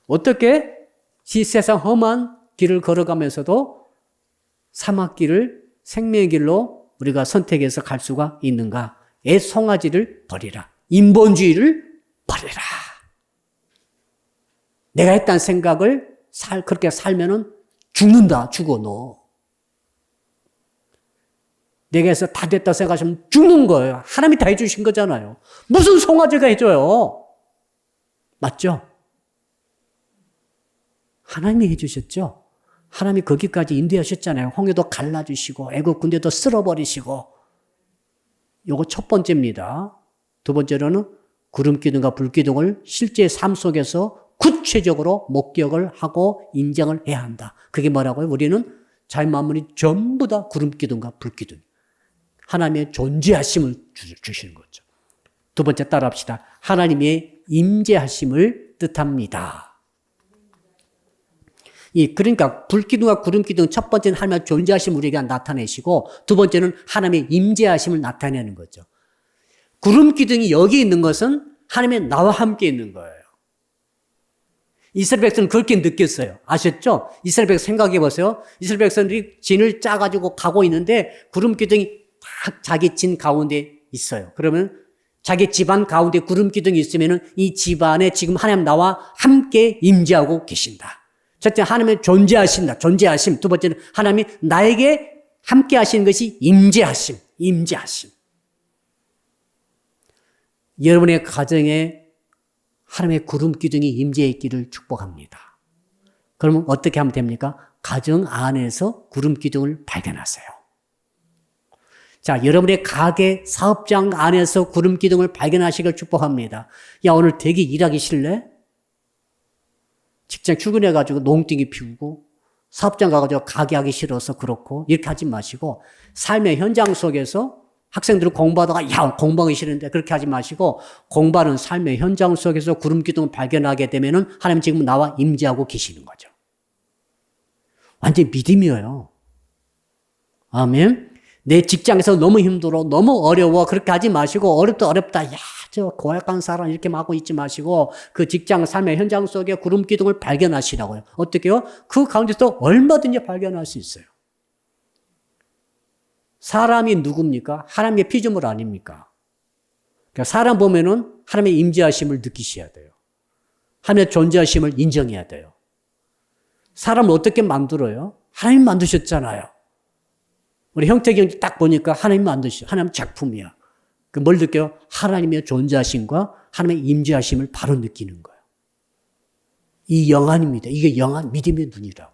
어떻게 이 세상 험한 길을 걸어가면서도 사막길을 생명의 길로 우리가 선택해서 갈 수가 있는가? 애송아지를 버리라. 인본주의를 버리라. 내가 했다는 생각을 그렇게 살면은 죽는다. 죽어 너. 내가 해서 다 됐다 생각하시면 죽는 거예요. 하나님이 다 해주신 거잖아요. 무슨 송아지가 해줘요? 맞죠? 하나님이 해주셨죠? 하나님이 거기까지 인도하셨잖아요. 홍해도 갈라주시고 애국 군대도 쓸어버리시고. 요거 첫 번째입니다. 두 번째로는 구름기둥과 불기둥을 실제 삶 속에서 구체적으로 목격을 하고 인정을 해야 한다. 그게 뭐라고요? 우리는 자연 만물이 전부 다 구름기둥과 불기둥. 하나님의 존재하심을 주시는 거죠. 두 번째 따라합시다. 하나님의 임재하심을 뜻합니다. 그러니까 불기둥과 구름기둥 첫 번째는 하나님의 존재하심을 우리에게 나타내시고 두 번째는 하나님의 임재하심을 나타내는 거죠. 구름기둥이 여기 있는 것은 하나님의 나와 함께 있는 거예요. 이스라엘 백성은 그렇게 느꼈어요. 아셨죠? 이스라엘 백성 생각해 보세요. 이스라엘 백성들이 진을 짜가지고 가고 있는데 구름기둥이 딱 자기 진 가운데 있어요. 그러면 자기 집안 가운데 구름기둥이 있으면 이 집안에 지금 하나님 나와 함께 임재하고 계신다. 첫째, 하나님의 존재하신다. 존재하심. 두 번째는 하나님이 나에게 함께 하시는 것이 임재하심. 임재하심. 여러분의 가정에 하나님의 구름기둥이 임재했기를 축복합니다. 그러면 어떻게 하면 됩니까? 가정 안에서 구름기둥을 발견하세요. 자, 여러분의 가게 사업장 안에서 구름기둥을 발견하시길 축복합니다. 야, 오늘 되게 일하기 싫래? 직장 출근해가지고 농땡이 피우고 사업장 가가지고 가게 하기 싫어서 그렇고 이렇게 하지 마시고 삶의 현장 속에서 학생들은 공부하다가 야 공부하기 싫은데 그렇게 하지 마시고 공부하는 삶의 현장 속에서 구름기둥을 발견하게 되면은 하나님 지금 나와 임재하고 계시는 거죠. 완전히 믿음이에요. 아멘. 내 직장에서 너무 힘들어, 너무 어려워 그렇게 하지 마시고 어렵다. 야, 저 고약한 사람 이렇게 하고 있지 마시고 그 직장 삶의 현장 속에 구름기둥을 발견하시라고요. 어떻게요? 그 가운데서 얼마든지 발견할 수 있어요. 사람이 누굽니까? 하나님의 피조물 아닙니까? 그러니까 사람 보면은 하나님의 임재하심을 느끼셔야 돼요. 하나님의 존재하심을 인정해야 돼요. 사람을 어떻게 만들어요? 하나님 만드셨잖아요. 우리 형택이 형 딱 보니까 하나님 만드셨어요. 하나님 작품이야. 뭘 느껴요? 하나님의 존재하심과 하나님의 임재하심을 바로 느끼는 거예요. 이 영안입니다. 이게 영안, 믿음의 눈이라고.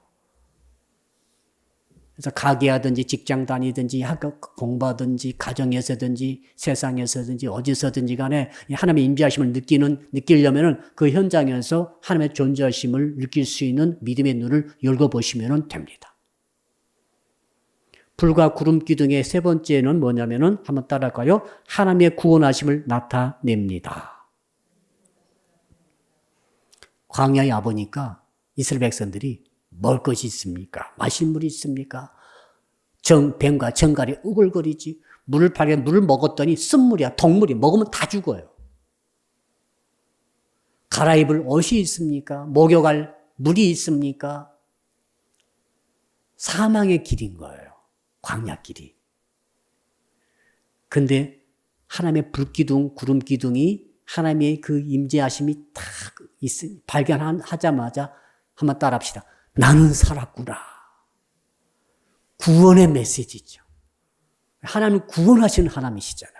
그래서 가게하든지 직장 다니든지 학교 공부하든지 가정에서든지 세상에서든지 어디서든지 간에 하나님의 임재하심을 느끼려면은 그 현장에서 하나님의 존재하심을 느낄 수 있는 믿음의 눈을 열어보시면 됩니다. 불과 구름기둥의 세 번째는 뭐냐면은 한번 따라갈까요? 하나님의 구원하심을 나타냅니다. 광야에 와보니까 이스라엘 백성들이 먹을 것이 있습니까? 마실 물이 있습니까? 뱀과 정갈이 우글거리지. 물을 먹었더니 쓴물이야. 동물이 먹으면 다 죽어요. 갈아입을 옷이 있습니까? 목욕할 물이 있습니까? 사망의 길인 거예요. 광야 길이. 근데 하나님의 불기둥, 구름기둥이 하나님의 그 임재하심이 딱 발견하자마자 한번 따라합시다. 나는 살았구나. 구원의 메시지죠. 하나님 구원하시는 하나님이시잖아요.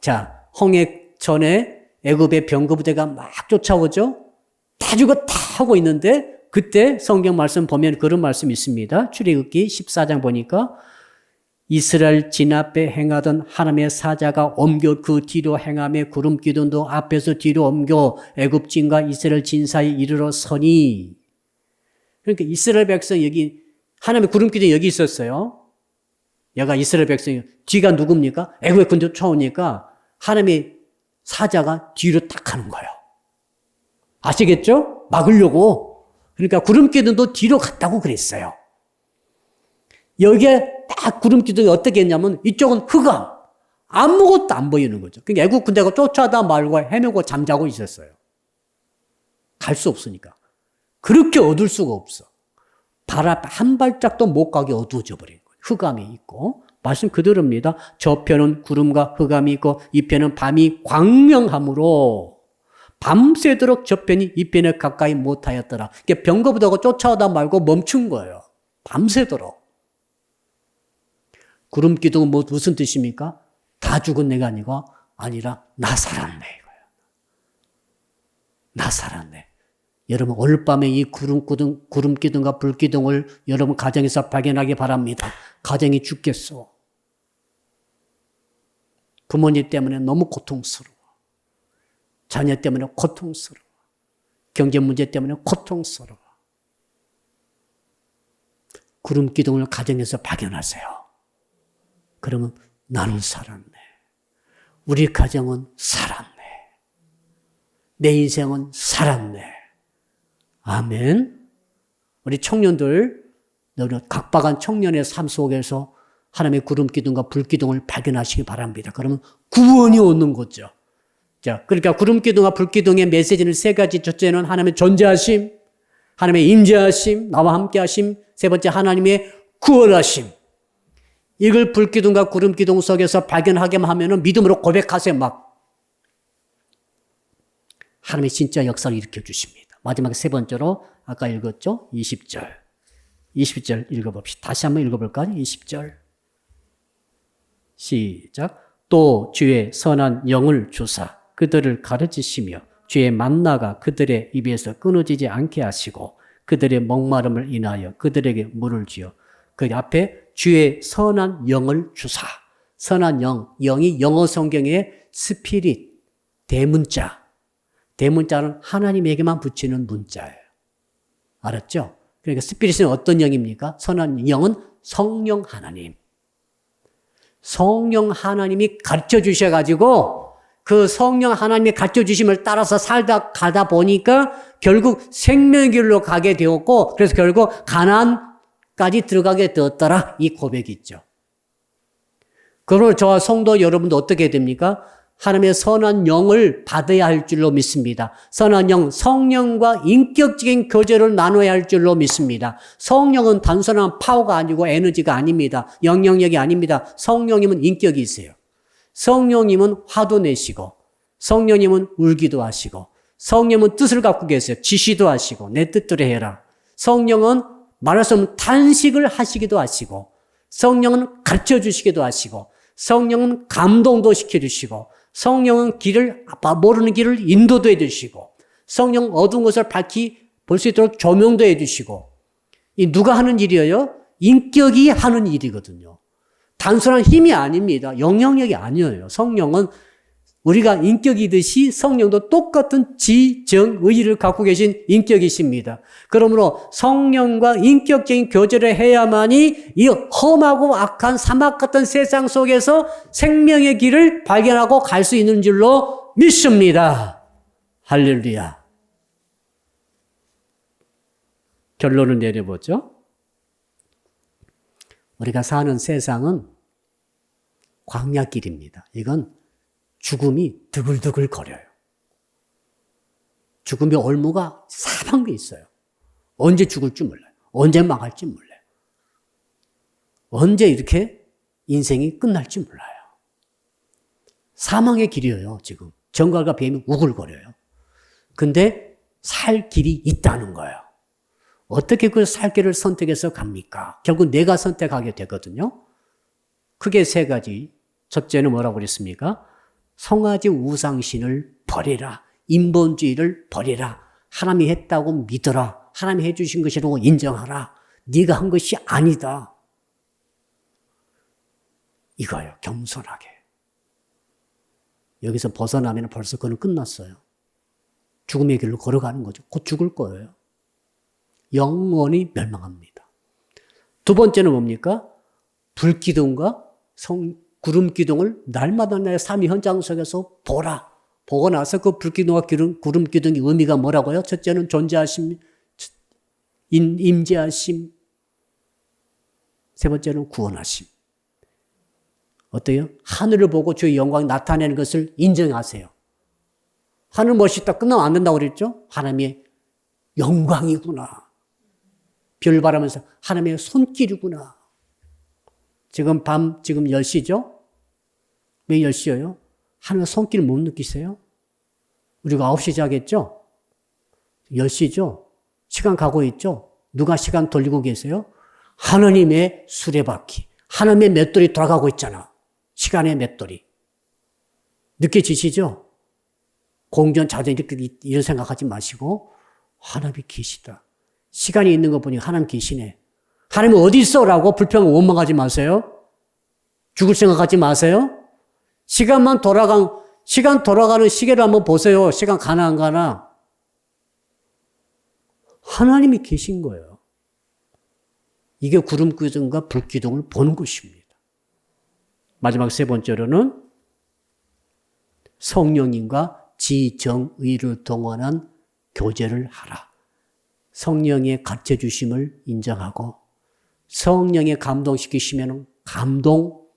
자, 홍해 전에 애굽의 병거부대가 막 쫓아오죠. 다 죽었다 하고 있는데 그때 성경 말씀 보면 그런 말씀이 있습니다. 출애굽기 14장 보니까 이스라엘 진 앞에 행하던 하나님의 사자가 옮겨 그 뒤로 행하며 구름 기둥도 앞에서 뒤로 옮겨 애굽 진과 이스라엘 진 사이 이르러 서니. 그러니까 이스라엘 백성 여기 하나님의 구름 기둥이 여기 있었어요. 얘가 이스라엘 백성이 뒤가 누굽니까? 애굽의 군대 쫓아오니까 하나님의 사자가 뒤로 딱 하는 거예요. 아시겠죠? 막으려고. 그러니까 구름 기둥도 뒤로 갔다고 그랬어요. 여기에 딱 구름 기둥이 어떻게 했냐면 이쪽은 흑암. 아무것도 안 보이는 거죠. 그러니까 애국 군대가 쫓아다 말고 헤매고 잠자고 있었어요. 갈 수 없으니까. 그렇게 어두울 수가 없어. 발 앞에 한 발짝도 못 가게 어두워져 버린 거예요. 흑암이 있고. 말씀 그대로입니다. 저 편은 구름과 흑암이 있고 이 편은 밤이 광명함으로 밤새도록 저 편이 이 편에 가까이 못하였더라. 그러니까 병거부대가 쫓아오다 말고 멈춘 거예요. 밤새도록. 구름 기둥은 무슨 뜻입니까? 다 죽은 내가 아니라 나 살았네 이거예요. 나 살았네. 여러분 오늘밤에 이 구름 기둥과 불 기둥을 여러분 가정에서 발견하기 바랍니다. 가정이 죽겠어. 부모님 때문에 너무 고통스러워. 자녀 때문에 고통스러워. 경제 문제 때문에 고통스러워. 구름 기둥을 가정에서 발견하세요. 그러면 나는 살았네. 우리 가정은 살았네. 내 인생은 살았네. 아멘. 우리 청년들, 각박한 청년의 삶 속에서 하나님의 구름 기둥과 불 기둥을 발견하시기 바랍니다. 그러면 구원이 오는 거죠. 자, 그러니까 구름 기둥과 불 기둥의 메시지는 세 가지. 첫째는 하나님의 존재하심, 하나님의 임재하심, 나와 함께하심. 세 번째 하나님의 구원하심. 이걸 불 기둥과 구름 기둥 속에서 발견하게만 하면은 믿음으로 고백하세요. 막 하나님의 진짜 역사를 일으켜 주십니다. 마지막에 세 번째로 아까 읽었죠? 20절 읽어봅시다. 다시 한번 읽어볼까요? 20절 시작. 또 주의 선한 영을 주사 그들을 가르치시며 주의 만나가 그들의 입에서 끊어지지 않게 하시고 그들의 목마름을 인하여 그들에게 물을 주어 그 앞에 주의 선한 영을 주사. 선한 영이 영어 성경의 스피릿, 대문자. 대문자는 하나님에게만 붙이는 문자예요. 알았죠? 그러니까 스피릿은 어떤 영입니까? 선한 영은 성령 하나님. 성령 하나님이 가르쳐 주셔가지고 그 성령 하나님이 가르쳐 주심을 따라서 가다 보니까 결국 생명의 길로 가게 되었고 그래서 결국 가나안까지 들어가게 되었더라. 이 고백이 있죠. 그러므로 저와 성도 여러분도 어떻게 됩니까? 하나님의 선한 영을 받아야 할 줄로 믿습니다. 선한 영, 성령과 인격적인 교제를 나눠야 할 줄로 믿습니다. 성령은 단순한 파워가 아니고 에너지가 아닙니다. 영향력이 아닙니다. 성령님은 인격이 있어요. 성령님은 화도 내시고 성령님은 울기도 하시고 성령님은 뜻을 갖고 계세요. 지시도 하시고 내 뜻대로 해라. 성령은 말할 수 없는 탄식을 하시기도 하시고 성령은 가르쳐 주시기도 하시고 성령은 감동도 시켜주시고 성령은 모르는 길을 인도도 해주시고 성령 어두운 것을 밝히 볼 수 있도록 조명도 해주시고 이 누가 하는 일이에요? 인격이 하는 일이거든요. 단순한 힘이 아닙니다. 영향력이 아니에요. 성령은 우리가 인격이듯이 성령도 똑같은 지, 정, 의를 갖고 계신 인격이십니다. 그러므로 성령과 인격적인 교제를 해야만이 이 험하고 악한 사막 같은 세상 속에서 생명의 길을 발견하고 갈 수 있는 줄로 믿습니다. 할렐루야. 결론을 내려보죠. 우리가 사는 세상은 광야길입니다. 이건 죽음이 드글드글 거려요. 죽음의 올무가 사방에 있어요. 언제 죽을지 몰라요. 언제 망할지 몰라요. 언제 이렇게 인생이 끝날지 몰라요. 사망의 길이에요, 지금. 정갈과 뱀이 우글거려요. 근데 살 길이 있다는 거예요. 어떻게 그 살 길을 선택해서 갑니까? 결국 내가 선택하게 되거든요. 크게 세 가지. 첫째는 뭐라고 그랬습니까? 성하지 우상신을 버리라. 인본주의를 버리라. 하나님이 했다고 믿어라. 하나님이 해주신 것이라고 인정하라. 네가 한 것이 아니다. 이거예요. 겸손하게. 여기서 벗어나면 벌써 그는 끝났어요. 죽음의 길로 걸어가는 거죠. 곧 죽을 거예요. 영원히 멸망합니다. 두 번째는 뭡니까? 불기둥과 구름기둥을 날마다 내 삶의 현장 속에서 보라. 보고 나서 그 불기둥과 구름기둥의 의미가 뭐라고요? 첫째는 존재하심, 임재하심. 세 번째는 구원하심. 어때요? 하늘을 보고 주의 영광이 나타내는 것을 인정하세요. 하늘 멋있다 끝나면 안 된다고 그랬죠? 하나님의 영광이구나. 별 바라면서 하나님의 손길이구나. 지금 10시죠? 왜 10시예요? 하나님의 손길 못 느끼세요? 우리가 9시 자겠죠? 10시죠? 시간 가고 있죠? 누가 시간 돌리고 계세요? 하나님의 수레바퀴. 하나님의 맷돌이 돌아가고 있잖아. 시간의 맷돌이. 느껴지시죠? 공전자전 이런 생각하지 마시고 하나님이 계시다. 시간이 있는 거 보니 하나님 계시네. 하나님 어디 있어? 라고 불평 원망하지 마세요. 죽을 생각하지 마세요. 시간 돌아가는 시계를 한번 보세요. 시간 가나 안 가나. 하나님이 계신 거예요. 이게 구름기둥과 불기둥을 보는 것입니다. 마지막 세 번째로는 성령님과 지정의를 동원한 교제를 하라. 성령의 가르쳐주심을 인정하고 성령의 감동시키시면 감동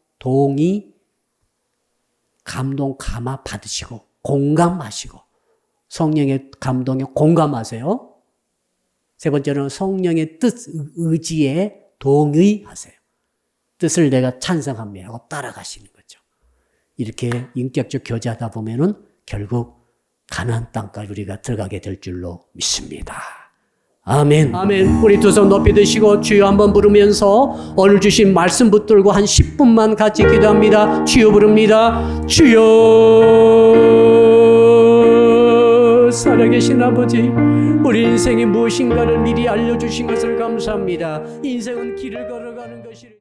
감화 받으시고 공감하시고 성령의 감동에 공감하세요. 세 번째는 성령의 뜻, 의지에 동의하세요. 뜻을 내가 찬성합니다 하고 따라가시는 거죠. 이렇게 인격적 교제하다 보면은 결국 가나안 땅까지 우리가 들어가게 될 줄로 믿습니다. 아멘. 아멘. 우리 두 손 높이 드시고 주여 한번 부르면서 오늘 주신 말씀 붙들고 한 10분만 같이 기도합니다. 주여 부릅니다. 주여. 살아계신 아버지, 우리 인생이 무엇인가를 미리 알려주신 것을 감사합니다. 인생은 길을 걸어가는 것이